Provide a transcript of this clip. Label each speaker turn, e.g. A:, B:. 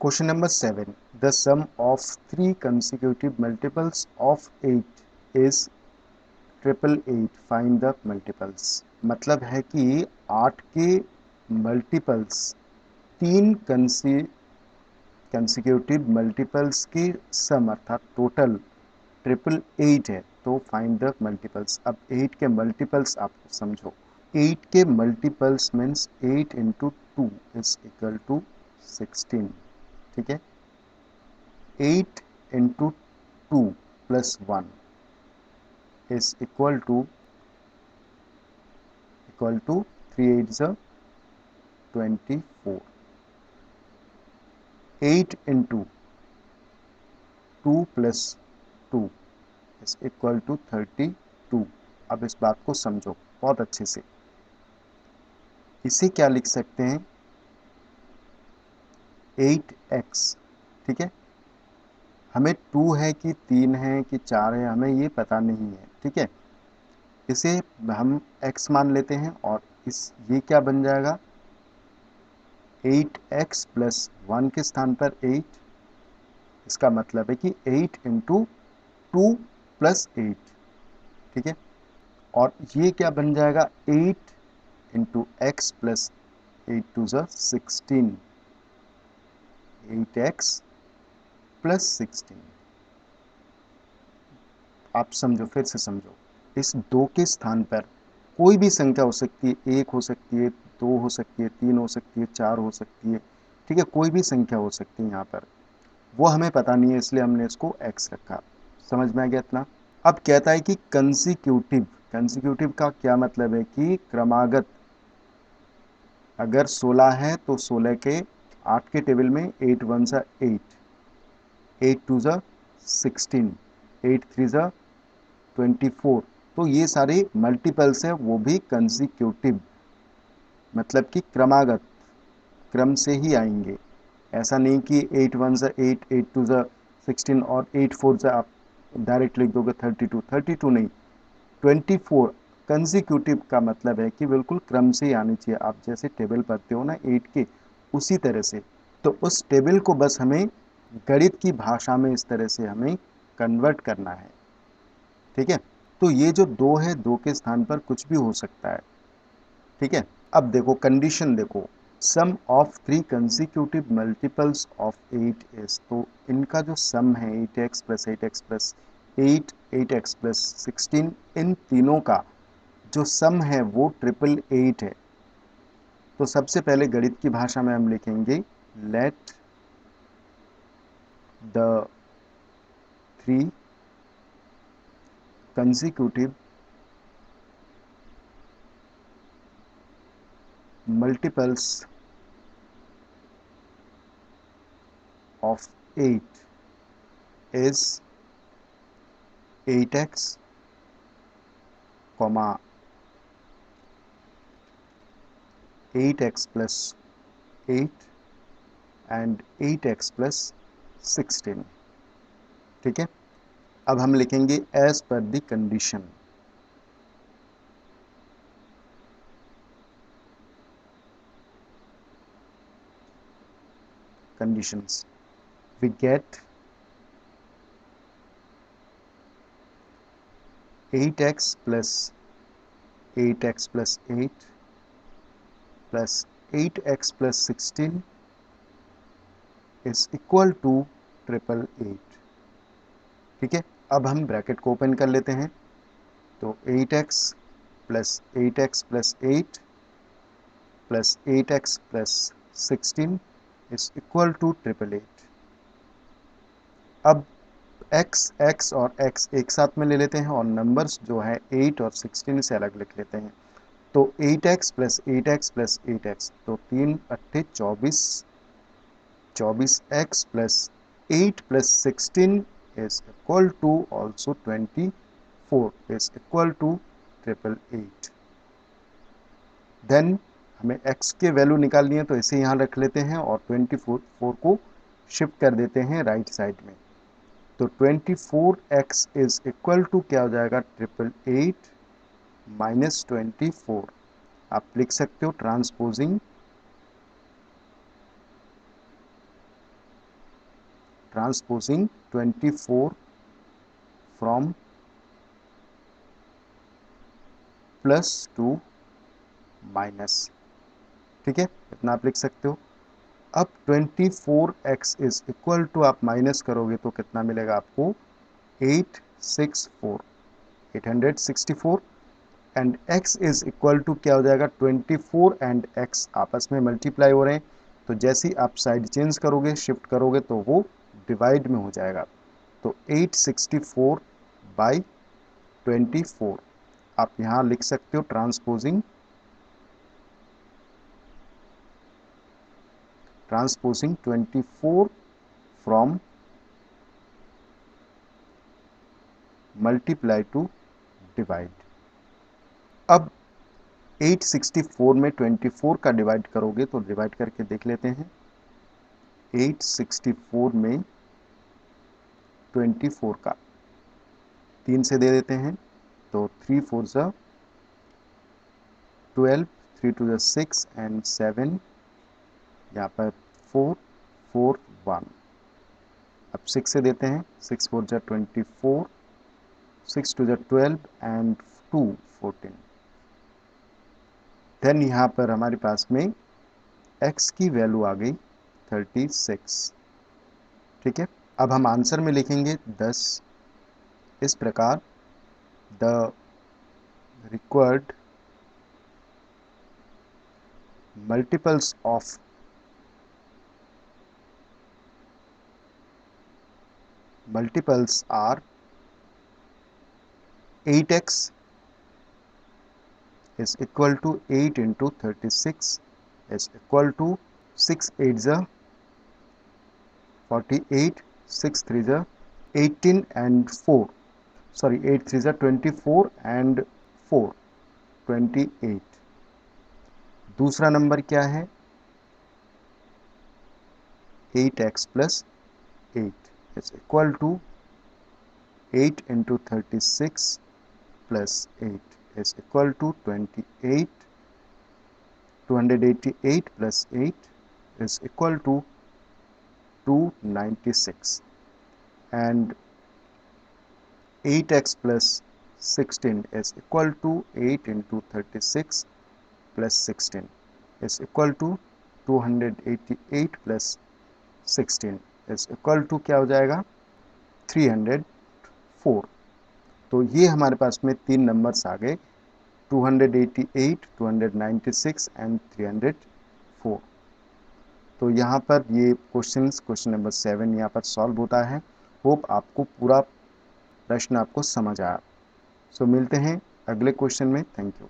A: Question number 7. The sum of three consecutive multiples of 8 is 888. Find the multiples. मतलब है कि 8 के multiples तीन कंसेक्यूटिव मल्टीपल्स की सम अर्थात टोटल 888 है। तो फाइंड द मल्टीपल्स। अब 8 के मल्टीपल्स आप समझो। 8 के multiples means 8 into 2 is equal to 16। ठीक है, 8 into 2 plus 1 is equal to 3 8 is 24. 8 into 2 plus 2 is equal to 32. अब इस बात को समझो बहुत अच्छे से। इसे क्या लिख सकते हैं, 8x। ठीक है, हमें 2 है कि 3 है कि 4 है हमें ये पता नहीं है। ठीक है, इसे हम x मान लेते हैं और ये क्या बन जाएगा, 8x प्लस 1 के स्थान पर 8। इसका मतलब है कि 8 इंटू 2 प्लस 8। ठीक है, और ये क्या बन जाएगा, 8 इंटू एक्स प्लस 8 टू ज़ 16, 8x प्लस 16। आप समझो, फिर से समझो। इस 2 के स्थान पर कोई भी संख्या हो सकती है, 1 हो सकती है, 2 हो सकती है, 3 हो सकती है, 4 हो सकती है। ठीक है, कोई भी संख्या हो सकती है यहाँ पर, वो हमें पता नहीं है इसलिए हमने इसको x रखा। समझ में आ गया इतना। अब कहता है कि कंसेक्यूटिव का क्या मतलब है कि क्रमागत। अगर 16 है तो 16 के 8 के टेबल में 8 1 सा 8, 8 2 सा 16, 8 3 सा 24। तो ये सारे मल्टीपल्स हैं, वो भी कंसेक्यूटिव मतलब कि क्रमागत क्रम से ही आएंगे। ऐसा नहीं कि 8 1 सा 8, 8 2 सा 16 और 8 4 सा आप डायरेक्ट लिख दोगे 32 नहीं, 24। कंसेक्यूटिव का मतलब है कि बिल्कुल क्रम से ही आनी चाहिए। आप जैसे टेबल पढ़ते हो ना 8 के, उसी तरह से। तो उस टेबल को बस हमें गणित की भाषा में इस तरह से हमें कन्वर्ट करना है। ठीक है, तो ये जो 2 है, 2 के स्थान पर कुछ भी हो सकता है। ठीक है, अब देखो कंडीशन देखो, sum of three consecutive multiples of 8 is. तो इनका जो सम है 8x plus 8x plus 8, 8x plus 16, इन तीनों का जो सम है वो 888 है। तो सबसे पहले गणित की भाषा में हम लिखेंगे, let the three consecutive multiples of 8 is 8x, 8x plus 8 and 8x plus 16। ठीक है, अब हम लिखेंगे as per the condition. Conditions, we get 8x plus 8x plus 8 plus 8x plus 16 is equal to 888। ठीक है, अब हम ब्रैकेट को ओपन कर लेते हैं। तो 8x plus 8x plus 8 plus 8x plus 16 is equal to 888। अब x और x एक साथ में ले लेते हैं और नंबर्स जो है 8 और 16 से अलग लिख लेते हैं। तो 8x plus 8x plus 8x, तो 3 अट्ठे 24, 24x plus 8 plus 16 is equal to also 24 is equal to 888। Then हमें x के वैल्यू निकालनी है, तो इसे यहाँ रख लेते हैं और 24 को शिफ्ट कर देते हैं राइट साइड में। तो 24x इज इक्वल टू क्या हो जाएगा, 888 माइनस 24। आप लिख सकते हो transposing transposing 24 from plus to minus, ठीक है, इतना आप लिख सकते हो। अब 24x इज इक्वल टू आप माइनस करोगे तो कितना मिलेगा आपको 864 and x is equal to क्या हो जाएगा 24 एंड x आपस में मल्टीप्लाई हो रहे हैं, तो जैसे ही आप साइड चेंज करोगे शिफ्ट करोगे तो वो डिवाइड में हो जाएगा। तो 864 बाई 24 आप यहाँ लिख सकते हो transposing 24 from multiply two divide. अब 864 में 24 का डिवाइड करोगे तो डिवाइड करके देख लेते हैं। 864 में 24 का 3 से दे देते हैं तो 3 4 ज़ा 12, 3 2 ज़ा 6 एंड 7, यहाँ पर 4 4 1। अब 6 से देते हैं, 6 4 ज़ा 24, 6 2 ज़ा 12 एंड 2 14। देन यहाँ पर हमारे पास में x की वैल्यू आ गई 36, ठीक है। अब हम आंसर में लिखेंगे 10 इस प्रकार, the required multiples are 8x is equal to 8 into 36 is equal to 6 8 ज़ा 48, 6 3 ज़ा 18 and 4, sorry 8 3 ज़ा 24 and 4 28। दूसरा नंबर क्या है 8x plus 8 is equal to 8 into 36 plus 8 is equal to 28, 288 plus 8 is equal to 296 and 8x plus 16 is equal to 8 into 36 plus 16 is equal to 288 plus 16 is equal to क्या हो जाएगा 304। तो ये हमारे पास में तीन नंबर्स आ गए 288, 296 एंड 304। तो यहाँ पर ये क्वेश्चन नंबर 7 यहाँ पर सॉल्व होता है। होप आपको पूरा प्रश्न आपको समझ आया। सो मिलते हैं अगले क्वेश्चन में। Thank you.